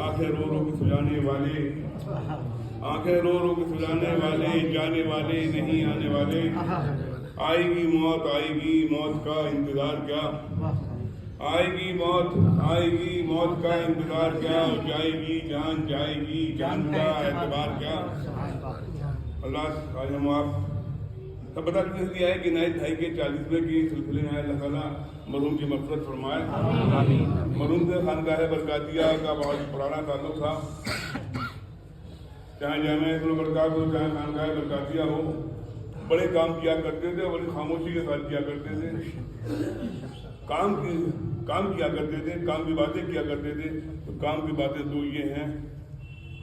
آنکھیں رو رو کے سجانے والے، آنکھیں رو رو کے سجانے والے، جانے والے نہیں آنے والے، آئے گی موت، آئے گی موت کا انتظار کیا، آئے گی موت، آئے گی موت کا انتظار کیا، جائے گی جان، جائے گی جان کا اعتبار کیا۔ اللہ آج ہم آپ سب بتا دیا ہے کہ عنایت بھائی کے 40ویں کی سلسلے میں اللہ تعالیٰ مرحوم کی مغفرت فرمائے۔ مرحوم سے خانقاہ برکاتیہ کا بہت پرانا تعلق تھا، چاہے جامعہ برکات ہو، چاہے خانقاہ برکاتیہ ہو، بڑے کام کیا کرتے تھے اور بڑی خاموشی کے ساتھ کیا کرتے تھے، کام کیا کرتے تھے، کام کی باتیں کیا کرتے تھے۔ تو کام کی باتیں دو یہ ہیں،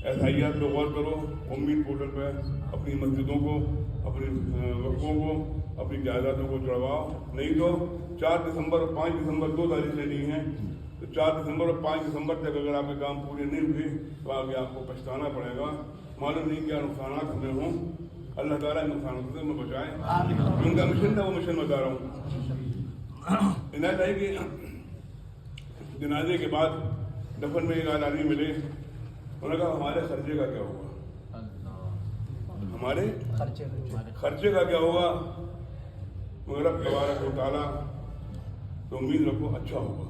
ایسائیات پہ غور کرو، امید پورٹل پہ اپنی مسجدوں کو، اپنی وقفوں کو، اپنی جائیدادوں کو چڑھواؤ، نہیں تو 4 دسمبر اور 5 دسمبر 2 تاریخیں نہیں ہیں، تو 4 دسمبر اور 5 دسمبر تک اگر آپ کے کام پورے نہیں ہوئے تو آگے آپ کو پچھتانا پڑے گا۔ معلوم نہیں کیا نقصانات ہمیں ہوں، اللہ تعالیٰ ان نقصانات سے ہمیں بچائے۔ ان کا مشن تھا وہ مشن بتا رہا ہوں۔ عنایت بھائی کے جنازے کے بعد دفن میں ایک آدمی ملے، انہوں نے کہا ہمارے خرچے کا کیا ہوگا، ہمارے خرچے کا کیا ہوگا؟ مگر رب تبارک و تعالیٰ تو امید رکھو اچھا ہوگا،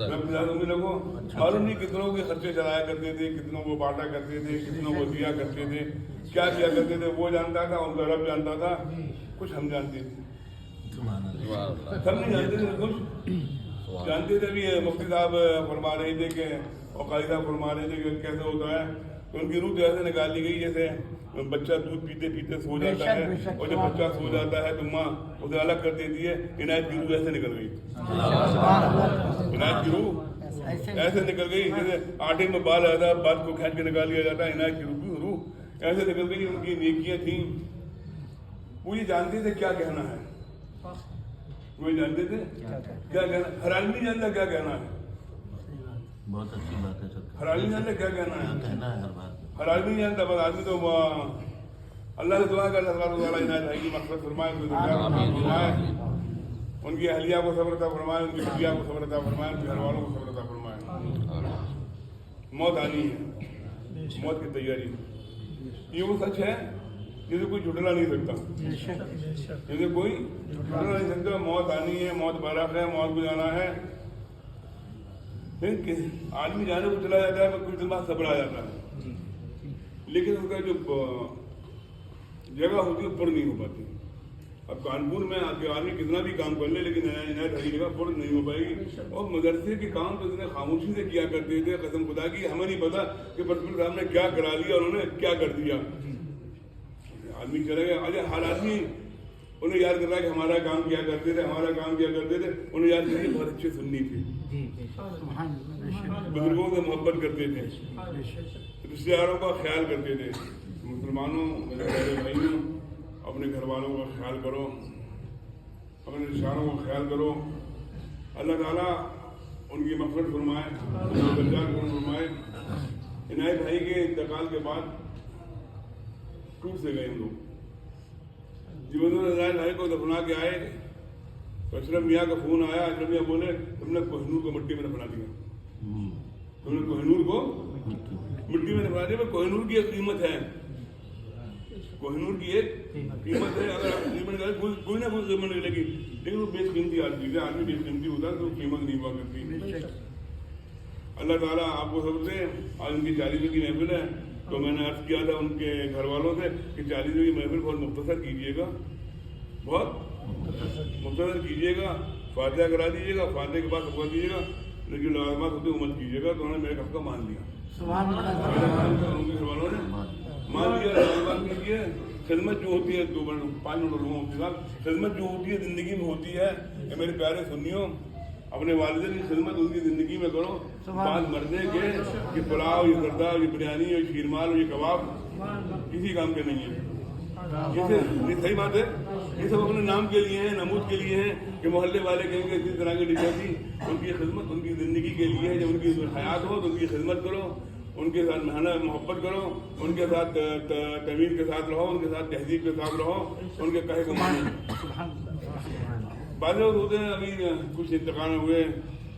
امید رکھو۔ معلوم نہیں کتنوں کے خرچے چلایا کرتے تھے، کتنوں کو بانٹا کرتے تھے، کتنوں کو دیا کرتے تھے، کیا کیا کرتے تھے، وہ جانتا تھا، ان کا رب جانتا تھا، کچھ ہم جانتے تھے، سب نہیں جانتے تھے، کچھ جانتے تھے۔ بھی مفتی صاحب فرما رہے تھے کہ اور قاضی صاحب فرما رہے تھے کہ کیسے ہوتا ہے، تو ان کی روح ایسے نکال لی گئی جیسے بچہ دودھ پیتے پیتے سو جاتا ہے، اور جب بچہ سو جاتا ہے تو ماں اسے الگ کر دیتی ہے، عنایت کی روح ایسے نکل گئی، عنایت کی روح ایسے نکل گئی جیسے آٹے میں بال آتا ہے، بال کو کھینچ کے نکال لیا جاتا ہے، عنایت کی روح ایسے نکل گئی۔ ان کی نیکیاں تھیں، وہ یہ جانتے تھے کیا کہنا ہے، وہ جانتے تھے کیا کہنا، ہر آدمی جانتا کیا کہنا ہے، بہت اچھی بات ہے سر، ہر آدمی جانتا کیا کہنا ہے، ہر بات ہر آدمی جانتا، بس آدمی تو اللہ سے دعا کر اللہ تعالیٰ عنایت بھائی کی مغفرت فرمائے، ان کی اہلیہ کو صبر عطا فرمائے، ان کی بیویاں کو صبر عطا فرمائے، ان کے گھر والوں کو صبر عطا فرمائے۔ موت آنی ہے، موت کی تیاری، یہ وہ سچ ہے جسے کوئی جھٹلا نہیں سکتا، جسے کوئی جھٹلا نہیں سکتا۔ موت آنی ہے، موت بارک ہے، موت کو جانا ہے۔ آدمی جانے کو چلا جاتا ہے، کچھ دن بعد صبر آ جاتا ہے، لیکن اس کا جو جگہ ہوتی ہے پر نہیں ہو پاتی۔ اب کانپور میں آدمی کتنا بھی کام کر لے لیکن عنایت بھائی جگہ پر نہیں ہو پائے گی۔ اور مدرسے کے کام تو اتنے خاموشی سے کیا کرتے تھے، قسم خدا کی ہمیں نہیں پتا کہ پرنسپل صاحب نے کیا کرا لیا، انہوں نے کیا کر دیا۔ آدمی چلے گئے، ہر آدمی انہیں یاد کر رہا ہے کہ ہمارا کام کیا کرتے تھے، ہمارا کام کیا کرتے تھے، انہیں یاد کریں بہت اچھے سننی تھی، بزرگوں سے محبت کرتے تھے، رشتے داروں کا خیال کرتے تھے۔ مسلمانوں، میرے پیارے بھائیوں، اپنے گھر والوں کا خیال کرو، اپنے رشتے داروں کا خیال کرو۔ اللہ تعالیٰ ان کی مغفرت فرمائے، ان کے درجات بلند فرمائے۔ عنایت بھائی کے انتقال کے بعد ٹوٹ سے گئے ہم لوگ۔ جب عنایت بھائی کو دفنا کے آئے تو اشرف میاں کا فون آیا، اشرف میاں بولے تم نے کوہ نور کو مٹی میں دفنا دیا، تم نے کوہ نور کو مٹی میں دفنا دیا۔ کوہ نور کی ایک قیمت ہے، کوہ نور کی ایک قیمت ہے، اگر آپ قیمت کریں کوئی نہ کوئی قیمت نہیں لگی، لیکن وہ بیش قیمتی آدمی ہے، آدمی بیش قیمتی ہوتا ہے تو قیمت نہیں ہوا کرتی۔ اللہ تعالیٰ آپ کو سب سے، آج ان کی 40ویں کی محفل ہے، تو میں نے عرض کیا تھا ان کے گھر والوں سے کہ 40ویں کی محفل بہت مختصر کیجیے گا، بہت مختصر کیجیے گا، فاتحہ کرا دیجیے گا، فاتحہ کے بعد خطبہ دیجیے گا، لیکن لازمات ہوتے مت کیجیے گا۔ تو انہوں نے میرے حق کا مان لیا، ان کے گھر والوں نے مان لیا، لازمات کیجیے۔ خدمت جو ہوتی ہے 5 منٹ لوگوں کے ساتھ، خدمت جو ہوتی ہے زندگی میں ہوتی ہے کہ میرے پیارے سنیوں، اپنے والدین کی خدمت ان کی زندگی میں کرو۔ بعد مرنے کے یہ پلاؤ، یہ زردہ، یہ بریانی، یہ شیرمال، یہ کباب کسی کام کے نہیں ہیں، یہ صحیح بات ہے۔ یہ سب اپنے نام کے لیے ہیں، نمود کے لیے ہیں کہ محلے والے کہیں گے اسی طرح کی ڈشیں تھی۔ ان کی خدمت ان کی زندگی کے لیے ہے، جب ان کی حیات ہو تو ان کی خدمت کرو، ان کے ساتھ محبت کرو، ان کے ساتھ تمیز کے ساتھ رہو، ان کے ساتھ تہذیب کے ساتھ رہو، ان کے کہے کو مانو۔ بعض لوگ ہوتے ہیں، ابھی کچھ انتقال ہوئے